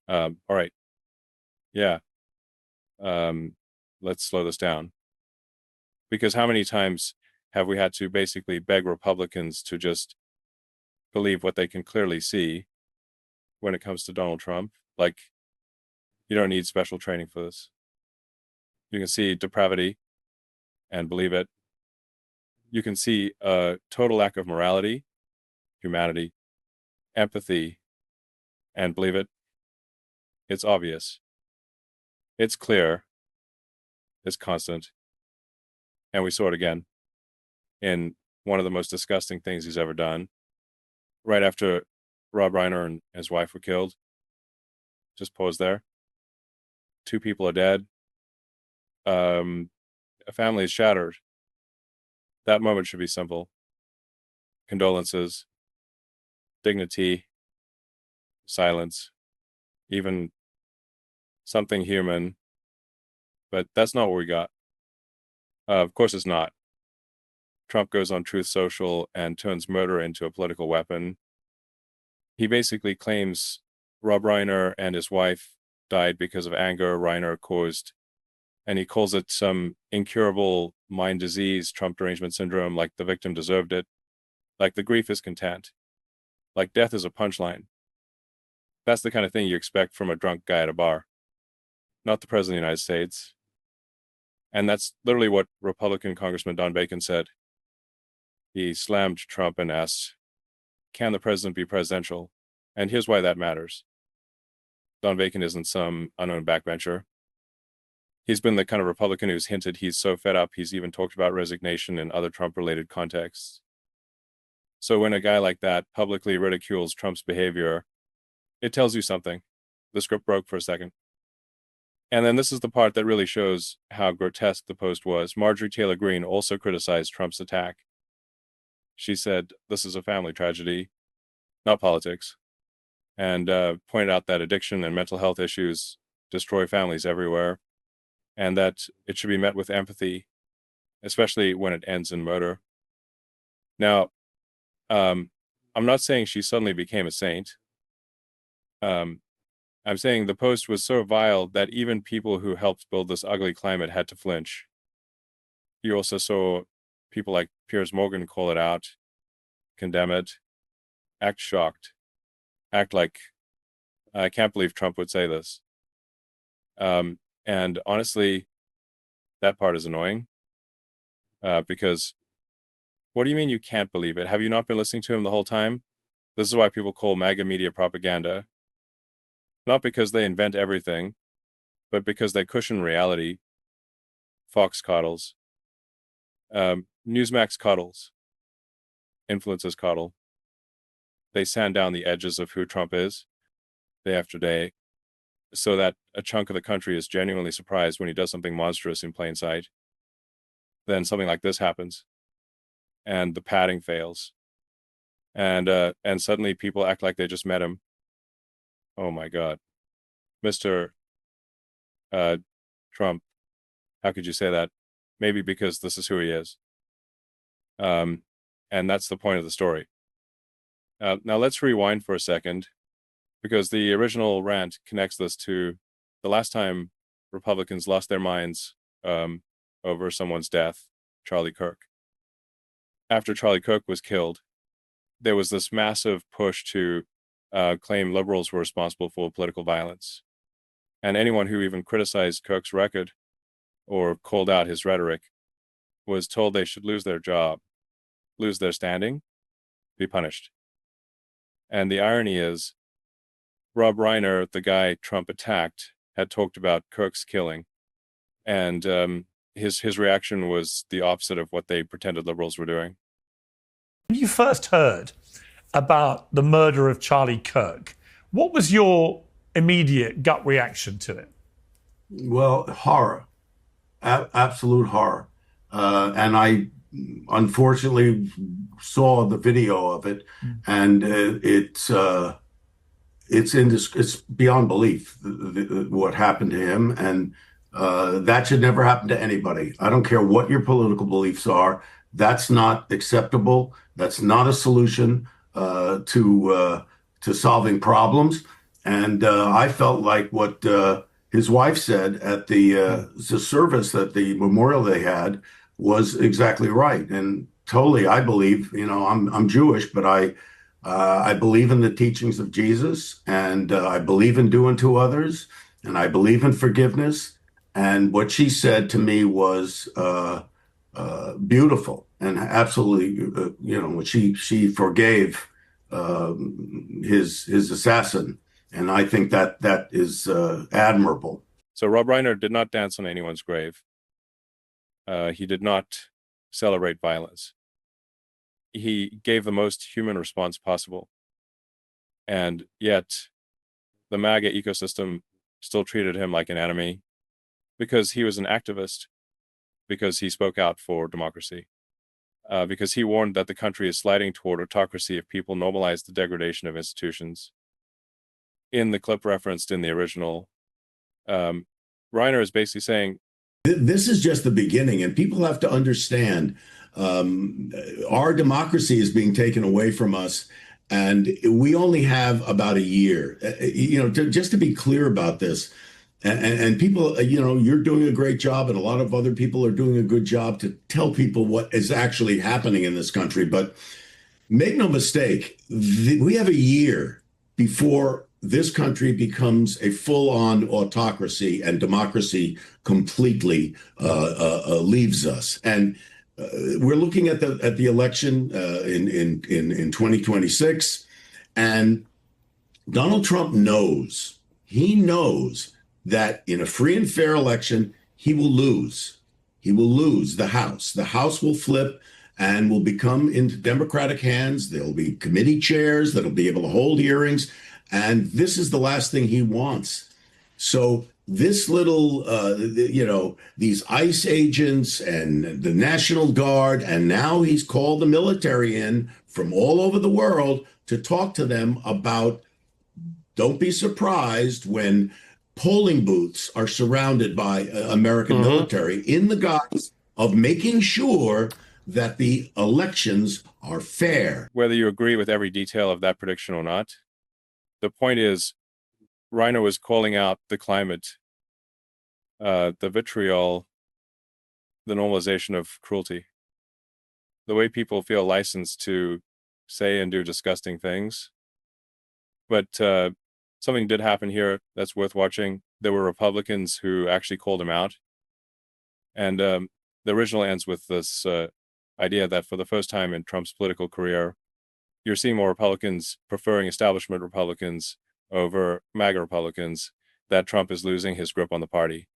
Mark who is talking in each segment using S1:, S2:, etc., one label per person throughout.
S1: All right. Yeah. Let's slow this down. Because how many times have we had to basically beg Republicans to just believe what they can clearly see when it comes to Donald Trump? Like, you don't need special training for this. You can see depravity and believe it. You can see a total lack of morality, humanity, empathy, and believe it. It's obvious. It's clear. It's constant. And we saw it again in one of the most disgusting things he's ever done. Right after Rob Reiner and his wife were killed, just pause there. 2 people are dead. A family is shattered. That moment should be simple. Condolences, dignity, silence, even something human. But that's not what we got. Of course it's not. Trump goes on Truth Social and turns murder into a political weapon. He basically claims Rob Reiner and his wife died because of anger Reiner caused, and he calls it some incurable mind disease, Trump derangement syndrome, like the victim deserved it, like the grief is content, like death is a punchline. That's the kind of thing you expect from a drunk guy at a bar, not the President of the United States. And that's literally what Republican Congressman Don Bacon said. He slammed Trump and asked, can the president be presidential? And here's why that matters. Don Bacon isn't some unknown backbencher. He's been the kind of Republican who's hinted he's so fed up, he's even talked about resignation in other Trump-related contexts. So when a guy like that publicly ridicules Trump's behavior, it tells you something. The script broke for a second. And then this is the part that really shows how grotesque the post was. Marjorie Taylor Greene also criticized Trump's attack. She said, this is a family tragedy, not politics, and pointed out that addiction and mental health issues destroy families everywhere, and that it should be met with empathy, especially when it ends in murder. Now, I'm not saying she suddenly became a saint. I'm saying the post was so vile that even people who helped build this ugly climate had to flinch. You also saw people like Piers Morgan call it out, condemn it, act shocked, act like, I can't believe Trump would say this. And honestly, that part is annoying because what do you mean you can't believe it? Have you not been listening to him the whole time? This is why people call MAGA media propaganda. Not because they invent everything, but because they cushion reality. Fox coddles. Newsmax coddles. Influencers coddle. They sand down the edges of who Trump is, day after day, so that a chunk of the country is genuinely surprised when he does something monstrous in plain sight. Then something like this happens, and the padding fails, and suddenly people act like they just met him. Oh my God, Mr. Trump, how could you say that? Maybe because this is who he is. And that's the point of the story. Now let's rewind for a second, because the original rant connects this to the last time Republicans lost their minds over someone's death, Charlie Kirk. After Charlie Kirk was killed, there was this massive push to claim liberals were responsible for political violence. And anyone who even criticized Kirk's record or called out his rhetoric was told they should lose their job, lose their standing, be punished. And the irony is, Rob Reiner, the guy Trump attacked, had talked about Kirk's killing, and his reaction was the opposite of what they pretended liberals were doing.
S2: When you first heard about the murder of Charlie Kirk, what was your immediate gut reaction to it?
S3: Well, horror, absolute horror. And I unfortunately saw the video of it, and it's beyond belief what happened to him, and that should never happen to anybody. I don't care what your political beliefs are. That's not acceptable. That's not a solution to solving problems. And I felt like what his wife said at the service, that the memorial they had, was exactly right. And totally, I believe, I'm Jewish, but I believe in the teachings of Jesus, and I believe in doing to others, and I believe in forgiveness. And what she said to me was beautiful and absolutely, when she forgave his assassin, and I think that is admirable.
S1: So Rob Reiner did not dance on anyone's grave. He did not celebrate violence. He gave the most human response possible. And yet the MAGA ecosystem still treated him like an enemy because he was an activist, because he spoke out for democracy, because he warned that the country is sliding toward autocracy if people normalize the degradation of institutions. In the clip referenced in the original, Reiner is basically saying,
S4: this is just the beginning, and people have to understand um, our democracy is being taken away from us, and we only have about a year. Just to be clear about this, and people, you're doing a great job, and a lot of other people are doing a good job to tell people what is actually happening in this country. But make no mistake, we have a year before this country becomes a full-on autocracy and democracy completely leaves us. And we're looking at the election in 2026, and Donald Trump knows. He knows that in a free and fair election, he will lose. He will lose the House. The House will flip and will become into Democratic hands. There'll be committee chairs that'll be able to hold hearings. And this is the last thing he wants. So this little, these ICE agents and the National Guard, and now he's called the military in from all over the world to talk to them about, don't be surprised when polling booths are surrounded by American military in the guise of making sure that the elections are fair.
S1: whether you agree with every detail of that prediction or not, the point is, Reiner was calling out the climate, the vitriol, the normalization of cruelty, the way people feel licensed to say and do disgusting things. But something did happen here that's worth watching. There were Republicans who actually called him out. And the original ends with this idea that for the first time in Trump's political career, you're seeing more Republicans preferring establishment Republicans over MAGA Republicans, that Trump is losing his grip on the party,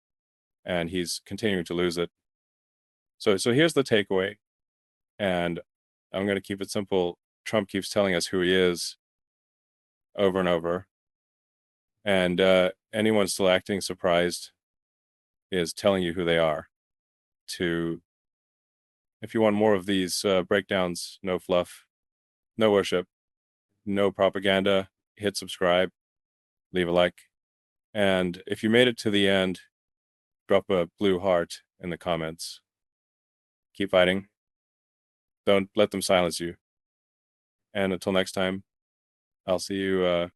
S1: and he's continuing to lose it. So here's the takeaway, and I'm going to keep it simple. Trump keeps telling us who he is over and over, and anyone still acting surprised is telling you who they are. If you want more of these breakdowns, no fluff, no worship, no propaganda, hit subscribe, leave a like. And if you made it to the end, drop a blue heart in the comments. Keep fighting. Don't let them silence you. And until next time, I'll see you